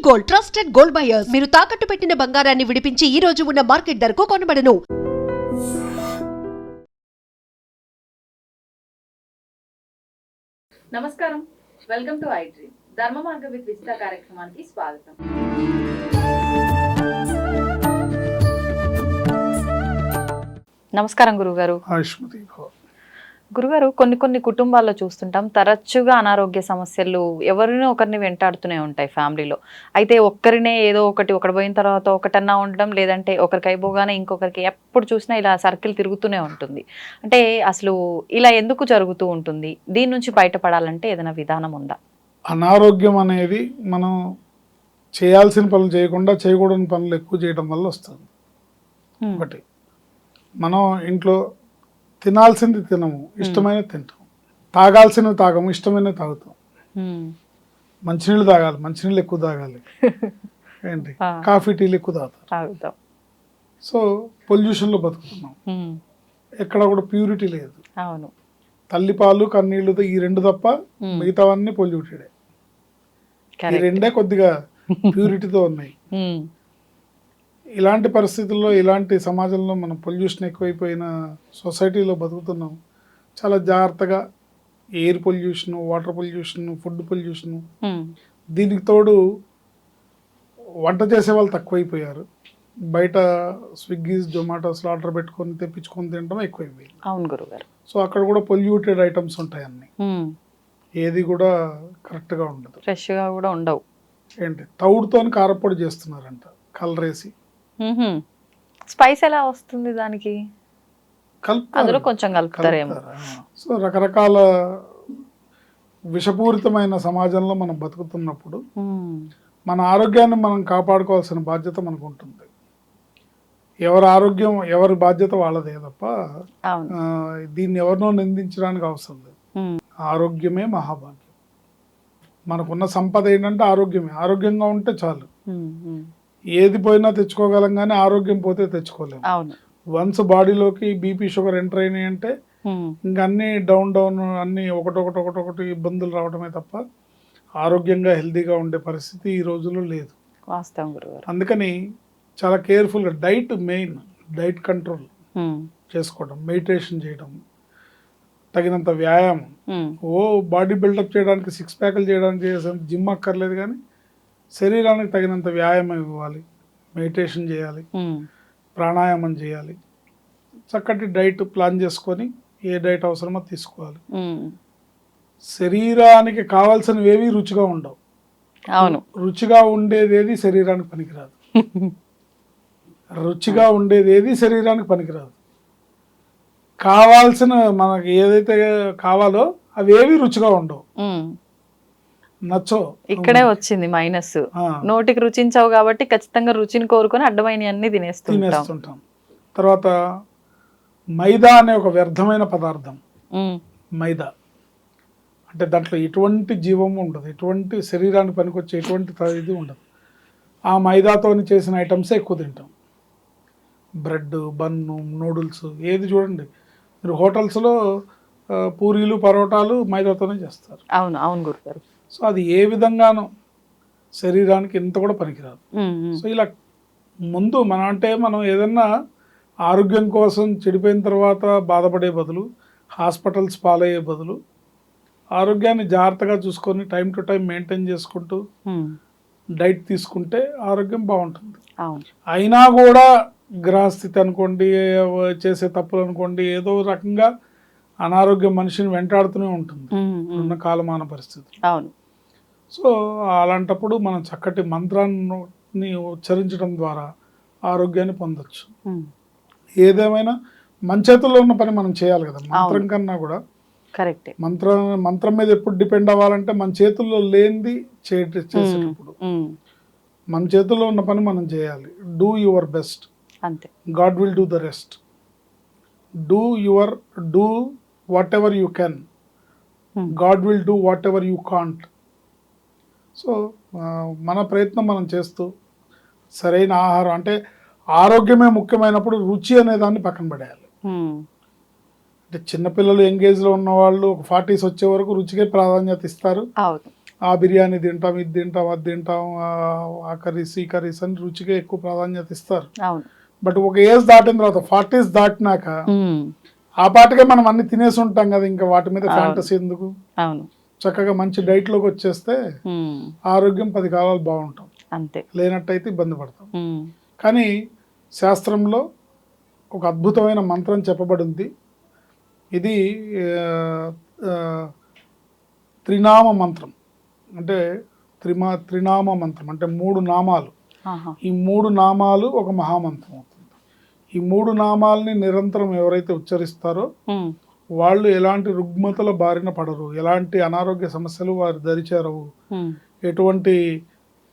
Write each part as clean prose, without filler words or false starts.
Gold, trusted gold buyers. మీరు తాకట్టు పెట్టిన బంగారాన్ని విడిపించి ఈ రోజు ఉన్న మార్కెట్ ధరకు కొనబడను. నమస్కారం, వెల్కమ్ టు ఐ డ్రీమ్. ధర్మ మార్గ విత్ విజిత కార్యక్రమానికి స్వాగతం. నమస్కారం గురుగారు. గురుగారు, కొన్ని కుటుంబాల్లో చూస్తుంటాం తరచుగా అనారోగ్య సమస్యలు ఎవరినో ఒకరిని వెంటాడుతూనే ఉంటాయి ఫ్యామిలీలో. అయితే ఒక్కరినే ఏదో ఒకటి పోయిన తర్వాత ఒకటన్నా ఉండడం, లేదంటే ఒకరికి అయిపోగానే ఇంకొకరికి ఎప్పుడు చూసినా ఇలా సర్కిల్ తిరుగుతూనే ఉంటుంది. అంటే అసలు ఇలా ఎందుకు జరుగుతూ ఉంటుంది? దీని నుంచి బయటపడాలంటే ఏదైనా విధానం ఉందా? అనారోగ్యం అనేది మనం చేయాల్సిన పనులు చేయకుండా చేయకూడని పనులు ఎక్కువ చేయడం వల్ల వస్తుంది. ఒకటి, మనం ఇంట్లో తినాల్సింది తినము, ఇష్టమైనది తింటాం. తాగాల్సినవి తాగము, ఇష్టమైనవి తాగుతాం. మంచినీళ్ళు తాగాలి, మంచినీళ్ళు ఎక్కువ తాగాలి. ఏంటి, కాఫీ టీలు ఎక్కువ తాగుతాం. సో పొల్యూషన్లో బతుకుతున్నాం. ఎక్కడ కూడా ప్యూరిటీ లేదు. అవును, తల్లిపాలు కన్నీళ్లు ఈ రెండు తప్ప మిగతావన్నీ పొల్యూటెడే. ఈ రెండే కొద్దిగా ప్యూరిటీతో ఉన్నాయి. ఇలాంటి పరిస్థితుల్లో, ఇలాంటి సమాజంలో మనం పొల్యూషన్ ఎక్కువైపోయిన సొసైటీలో బతుకుతున్నాం. చాలా జాగ్రత్తగా air pollution, water pollution, food pollution, దీనికి తోడు వంట చేసే వాళ్ళు తక్కువైపోయారు. బయట స్విగ్గీస్, జొమాటోస్లో ఆర్డర్ పెట్టుకొని తెప్పించుకొని తినడం ఎక్కువైపోయింది. అవును గురుగారు. సో అక్కడ కూడా పొల్యూటెడ్ ఐటమ్స్ ఉంటాయి అన్నీ. ఏది కూడా కరెక్ట్గా ఉండదు, ఫ్రెష్గా కూడా ఉండవు. ఏంటి, తౌడుతో కారపొడి చేస్తున్నారంట, కలర్ వేసి. స్పైస్ ఎలా వస్తుంది దానికి? అందులో కొంచెం కలుపుతారేమో. సో రకరకాల విషపూరితమైన సమాజంలో మనం బతుకుతున్నప్పుడు మన ఆరోగ్యాన్ని మనం కాపాడుకోవాల్సిన బాధ్యత మనకు ఉంటుంది. ఎవరి ఆరోగ్యం ఎవరి బాధ్యత వాళ్ళదే తప్ప దీన్ని ఎవరినో నిందించడానికి అవసరం లేదు. ఆరోగ్యమే మహాభాగ్యం. మనకున్న సంపద ఏంటంటే ఆరోగ్యమే. ఆరోగ్యంగా ఉంటే చాలు. ఏది పోయినా తెచ్చుకోగలం, కానీ ఆరోగ్యం పోతే తెచ్చుకోలేము. వన్స్ బాడీలోకి బీపీ, షుగర్ ఎంటర్ అయినాయి అంటే ఇంకా అన్ని డౌన్ అన్ని ఒకటొకటి ఇబ్బందులు రావడమే తప్ప ఆరోగ్యంగా హెల్తీగా ఉండే పరిస్థితి ఈ రోజుల్లో లేదు. అందుకని చాలా కేర్ఫుల్గా డైట్, మెయిన్ డైట్ కంట్రోల్ చేసుకోవడం, మెడిటేషన్ చేయడం, తగినంత వ్యాయామం. బాడీ బిల్డప్ చేయడానికి, సిక్స్ ప్యాక్లు చేయడానికి జిమ్ అక్కర్లేదు, కానీ శరీరానికి తగినంత వ్యాయామం ఇవ్వాలి, మెడిటేషన్ చేయాలి, ప్రాణాయామం చేయాలి, చక్కటి డైట్ ప్లాన్ చేసుకొని ఏ డైట్ అవసరమో తీసుకోవాలి. శరీరానికి కావాల్సినవి ఏవి రుచిగా ఉండవు. అవును, రుచిగా ఉండేది ఏది శరీరానికి పనికిరాదు. రుచిగా ఉండేది ఏది శరీరానికి పనికిరాదు. కావాల్సిన మనకి ఏదైతే కావాలో అవి ఏవి రుచిగా ఉండవు, నచ్చో. ఇక్కడే వచ్చింది మైనస్. నోటికి రుచించవు కాబట్టి ఖచ్చితంగా రుచిని కోరుకొని అడ్డమైన అన్ని తినేస్తుంటాం. తర్వాత మైదా అనే ఒక వ్యర్థమైన పదార్థం. మైదా అంటే దాంట్లో ఎటువంటి జీవము ఉండదు, ఎటువంటి శరీరానికి పనికొచ్చే ఎటువంటి ఇది ఉండదు. ఆ మైదాతో చేసిన ఐటమ్సే ఎక్కువ తింటాం. బ్రెడ్, బన్ను, నూడిల్స్, ఏది చూడండి మీరు హోటల్స్లో పూరీలు, పరోటాలు మైదాతోనే చేస్తారు. అవును అవును గురుగారు. సో అది ఏ విధంగానూ శరీరానికి ఇంత కూడా పనికిరాదు. సో ఇలా ముందు మనం ఏదన్నా ఆరోగ్యం కోసం చెడిపోయిన తర్వాత బాధపడే బదులు, హాస్పిటల్స్ పాలయ్యే బదులు, ఆరోగ్యాన్ని జాగ్రత్తగా చూసుకొని టైం టు టైం మెయింటైన్ చేసుకుంటూ డైట్ తీసుకుంటే ఆరోగ్యం బాగుంటుంది. అయినా కూడా గ్రహస్థితి అనుకోండి, చేసే తప్పులు అనుకోండి, ఏదో రకంగా అనారోగ్యం మనిషిని వెంటాడుతూనే ఉంటుంది ఉన్న కాలమాన పరిస్థితి. అవును. సో అలాంటప్పుడు మనం చక్కటి మంత్రాన్ని ఉచ్చరించడం ద్వారా ఆరోగ్యాన్ని పొందొచ్చు. ఏదేమైనా మన చేతుల్లో ఉన్న పని మనం చేయాలి కదా. మంత్రం కన్నా కూడా కరెక్ట్. మంత్రం మీద ఎప్పుడు డిపెండ్ అవ్వాలంటే మన చేతుల్లో లేనిది చేసేటప్పుడు మన చేతుల్లో ఉన్న పని మనం చేయాలి. డూ యువర్ బెస్ట్, అంతే. God will do the rest. Do what ever you can, God will do what ever you can't. So మన ప్రయత్నం మనం చేస్తూ సరైన ఆహారం, అంటే ఆరోగ్యమే ముఖ్యమైనప్పుడు రుచి అనే దాన్ని పక్కన పడేయాలి. అంటే చిన్నపిల్లలు యంగేజ్లో ఉన్న వాళ్ళు ఒక 40s వచ్చే వరకు రుచికే ప్రాధాన్యత ఇస్తారు. ఆ బిర్యానీ తింటాం, ఇది తింటాం, అది తింటాం, ఆ కర్రీస్ ఈ కర్రీస్ అని రుచిగా ఎక్కువ ప్రాధాన్యత ఇస్తారు. అవును. బట్ ఒక ఏజ్ దాటిన తర్వాత 40s దాటినాక ఆ పాటగా మనం అన్ని తినేసి ఉంటాం కదా, ఇంకా వాటి మీద ఫ్యాంటసీ ఎందుకు? అవును. చక్కగా మంచి డైట్లోకి వచ్చేస్తే ఆరోగ్యం 10 కాలాలు బాగుంటాం, అంతే. లేనట్టయితే ఇబ్బంది పడతాం. కానీ శాస్త్రంలో ఒక అద్భుతమైన మంత్రం చెప్పబడింది. ఇది త్రినామ మంత్రం, అంటే త్రినామ మంత్రం అంటే 3 నామాలు. ఈ 3 నామాలు ఒక మహామంత్రం అవుతుంది. ఈ 3 నామాలని నిరంతరం ఎవరైతే ఉచ్చరిస్తారో వాళ్ళు ఎలాంటి రుగ్మతల బారిన పడరు, ఎలాంటి అనారోగ్య సమస్యలు వారి దరిచేరవు, ఎటువంటి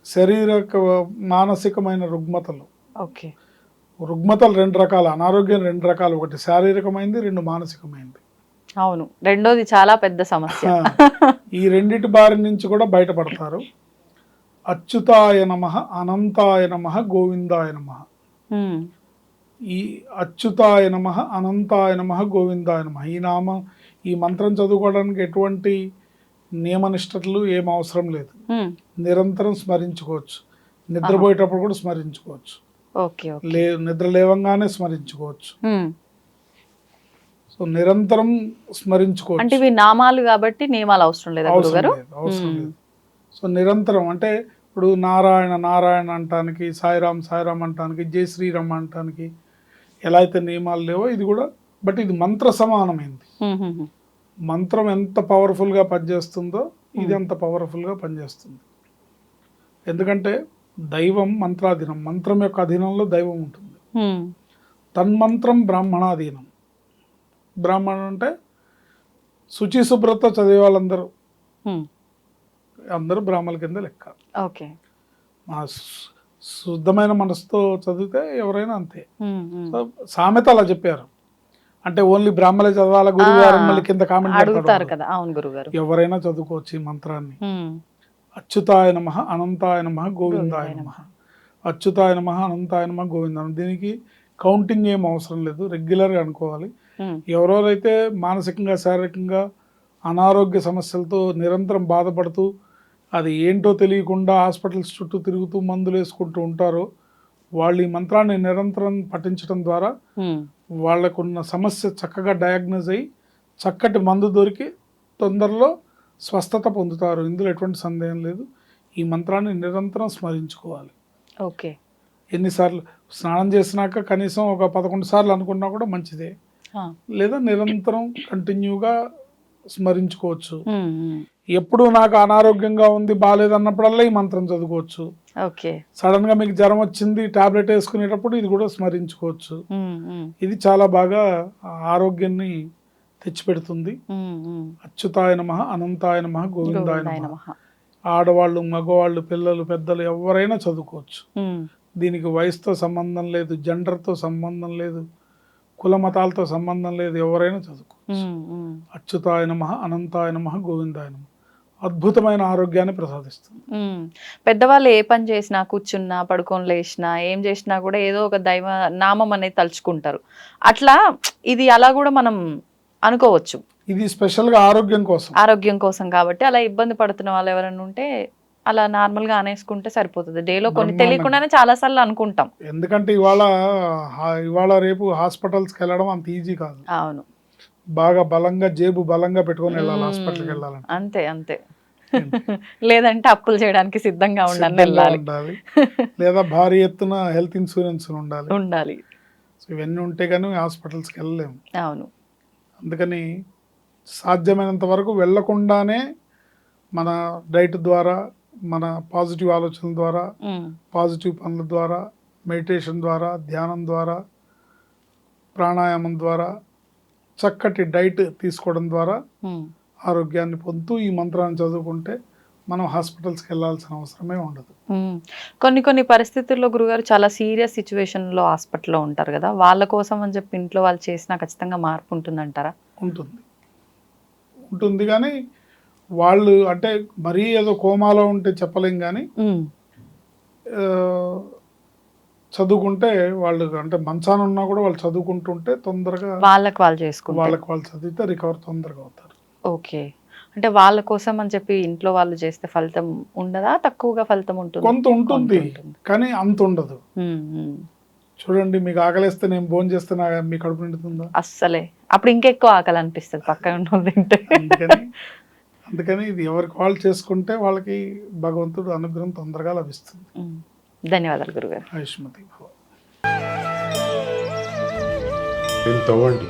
శారీరక మానసికమైన రుగ్మతలు. రుగ్మతలు 2 రకాలు, అనారోగ్యం 2 రకాలు, ఒకటి శారీరకమైంది, 2 మానసికమైంది. అవును, రెండోది చాలా పెద్ద సమస్య. ఈ రెండిటి బారి నుంచి కూడా బయటపడతారు. అచ్యుతాయ నమః, అనంతాయ నమః, గోవిందాయ నమః. ఈ అచ్యుతాయ నమః, అనంతాయ నమః, గోవిందాయ నమః ఈ మంత్రం చదువుకోవడానికి ఎటువంటి నియమనిష్టలు ఏం అవసరం లేదు. నిరంతరం స్మరించుకోవచ్చు, నిద్రపోయేటప్పుడు కూడా స్మరించుకోవచ్చు, నిద్ర లేవంగానే స్మరించుకోవచ్చు. సో నిరంతరం స్మరించుకోవచ్చు. అంటే ఇవి నామాలు కాబట్టి నియమాలు అవసరం లేదు. అవసరం లేదు. సో నిరంతరం అంటే ఇప్పుడు నారాయణ నారాయణ అంటానికి, సాయిరామ్ సాయిరామ్ అంటానికి, జై శ్రీరామ్ అంటానికి ఎలా అయితే నియమాలు లేవో ఇది కూడా, బట్ ఇది మంత్ర సమానమైంది. మంత్రం ఎంత పవర్ఫుల్గా పనిచేస్తుందో ఇది అంత పవర్ఫుల్గా పనిచేస్తుంది. ఎందుకంటే దైవం మంత్రాధీనం, మంత్రం యొక్క అధీనంలో దైవం ఉంటుంది. తన్మంత్రం బ్రాహ్మణాధీనం. బ్రాహ్మణుడు అంటే శుచి శుభ్రత చదివే వాళ్ళందరూ అందరూ బ్రాహ్మణుల కింద లెక్క. శుద్ధమైన మనసుతో చదివితే ఎవరైనా అంతే. సామెత అలా చెప్పారు. అంటే ఓన్లీ బ్రాహ్మణులే చదవాలా గురుగారు మళ్ళీ కింద కామెంట్ అడుగుతారు కదా. అవును గురుగారు, ఎవరైనా చదువుకోవచ్చు ఈ మంత్రాన్ని. అచ్యుతాయ నమః, అనంతాయ నమః, గోవిందాయ నమః. అచ్యుతాయ నమః, అనంతాయ నమః, గోవిందాయ. దీనికి కౌంటింగ్ ఏం అవసరం లేదు, రెగ్యులర్గా అనుకోవాలి. ఎవరెవరైతే మానసికంగా శారీరకంగా అనారోగ్య సమస్యలతో నిరంతరం బాధపడుతూ అది ఏంటో తెలియకుండా హాస్పిటల్స్ చుట్టూ తిరుగుతూ మందులు వేసుకుంటూ ఉంటారో వాళ్ళు ఈ మంత్రాన్ని నిరంతరం పఠించడం ద్వారా వాళ్ళకున్న సమస్య చక్కగా డయాగ్నోజ్ అయ్యి చక్కటి మందు దొరికి తొందరలో స్వస్థత పొందుతారు. ఇందులో ఎటువంటి సందేహం లేదు. ఈ మంత్రాన్ని నిరంతరం స్మరించుకోవాలి. ఎన్నిసార్లు స్నానం చేసినాక కనీసం ఒక 11 సార్లు అనుకున్నా కూడా మంచిదే, లేదా నిరంతరం కంటిన్యూగా స్మరించుకోవచ్చు. ఎప్పుడు నాకు అనారోగ్యంగా ఉంది బాగాలేదన్నప్పుడల్లా ఈ మంత్రం చదువుకోవచ్చు. సడన్ గా మీకు జ్వరం వచ్చింది టాబ్లెట్ వేసుకునేటప్పుడు ఇది కూడా స్మరించుకోవచ్చు. ఇది చాలా బాగా ఆరోగ్యాన్ని తెచ్చిపెడుతుంది. అచ్యుతాయ నమః, అనంతాయ నమః, గోవిందాయ నమః. ఆడవాళ్ళు, మగవాళ్ళు, పిల్లలు, పెద్దలు ఎవరైనా చదువుకోవచ్చు. దీనికి వయసుతో సంబంధం లేదు, జెండర్తో సంబంధం లేదు, కుల మతాలతో సంబంధం లేదు, ఎవరైనా చదువుకోవచ్చు. అచ్యుతాయ నమః, అనంతాయ నమః, గోవిందాయ నమః. అద్భుతమైన ఆరోగ్యాన్ని ప్రసాదిస్తుంది. పెద్దవాళ్ళు ఏ పని చేసినా, కూర్చున్నా, పడుకొని లేచినా, ఏం చేసినా కూడా ఏదో ఒక దైవ నామం అనేది తలుచుకుంటారు. అట్లా ఇది అలా కూడా మనం అనుకోవచ్చు. ఇది స్పెషల్ గా ఆరోగ్యం కోసం కాబట్టి అలా ఇబ్బంది పడుతున్న వాళ్ళు ఎవరైనా ఉంటే అలా నార్మల్ గా అనేసుకుంటే సరిపోతుంది. డేలో కొన్ని తెలియకుండానే చాలా సార్లు అనుకుంటాం. ఎందుకంటే ఇవాళ రేపు హాస్పిటల్స్కి వెళ్ళడం అంత ఈజీ కాదు. అవును, బాగా బలంగా జేబు బలంగా పెట్టుకొని వెళ్ళాలి హాస్పిటల్కి వెళ్ళాలంటే. అంతే లేదంటే అప్పులు చేయడానికి సిద్ధంగా ఉండాలి, లేదా భారీ ఎత్తున హెల్త్ ఇన్సూరెన్స్ ఉండాలి. సో ఇవన్నీ ఉంటే కానీ హాస్పిటల్స్కి వెళ్ళలేము. అవును, అందుకని సాధ్యమైనంత వరకు వెళ్లకుండానే మన డైట్ ద్వారా, మన పాజిటివ్ ఆలోచనల ద్వారా, పాజిటివ్ పనుల ద్వారా, మెడిటేషన్ ద్వారా, ధ్యానం ద్వారా, ప్రాణాయామం ద్వారా, చక్కటి డైట్ తీసుకోవడం ద్వారా ఆరోగ్యాన్ని పొందుతూ ఈ మంత్రాన్ని చదువుకుంటే మనం హాస్పిటల్స్కి వెళ్ళాల్సిన అవసరమే ఉండదు. కొన్ని పరిస్థితుల్లో గురుగారు చాలా సీరియస్ సిచ్యువేషన్లో హాస్పిటల్లో ఉంటారు కదా, వాళ్ళ కోసం అని చెప్పి ఇంట్లో వాళ్ళు చేసినా ఖచ్చితంగా మార్పు ఉంటుందంటారా? ఉంటుంది కానీ వాళ్ళు అంటే మరీ ఏదో కోమాలో ఉంటే చెప్పలేం, కానీ చదువుకుంటే వాళ్ళు అంటే మంచాన ఉన్నా కూడా వాళ్ళు చదువుకుంటుంటే తొందరగా వాళ్ళకి వాళ్ళు చదివితే రికవర్ తొందరగా అవుతారు. అంటే వాళ్ళ కోసం అని చెప్పి ఇంట్లో వాళ్ళు చేస్తే ఫలితం ఉండదా, తక్కువగా ఫలితం ఉంటుంది? కొంత ఉంటుంది కానీ అంత ఉండదు. ఉమ్, ఉమ్. చూడండి, మీకు ఆకలిస్తే నేను భోజనం చేస్తే మీ కడుపు నిండుతుందా? అస్సలే. అప్పుడు ఇంకెక్కువ ఆకలి అనిపిస్తుంది పక్కన ఉన్న వాళ్ళు తింటే. అందుకని ఇది ఎవరికి వాళ్ళు చేసుకుంటే వాళ్ళకి భగవంతుడు అనుగ్రహం తొందరగా లభిస్తుంది. ధన్యవాదాలు గురుగారు. ఆయుష్మతి భవ. దీన్ని తవ్వండి,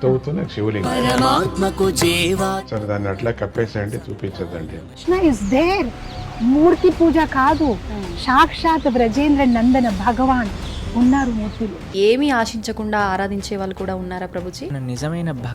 తవ్వుతూనే శివలింగం. పరమాత్మకు జీవా సరే దాన్ని అట్లా కప్పేసేయండి, చూపించదండి. Krishna is there. మూర్తి పూజ కాదు, సాక్షాత్ బ్రజేంద్ర నందన భగవాన్ ఉన్నారు మూర్తిలో. ఏమీ ఆశించకుండా ఆరాధించే వాళ్ళు కూడా ఉన్నారా ప్రభుజీ? నిజమైన భక్తి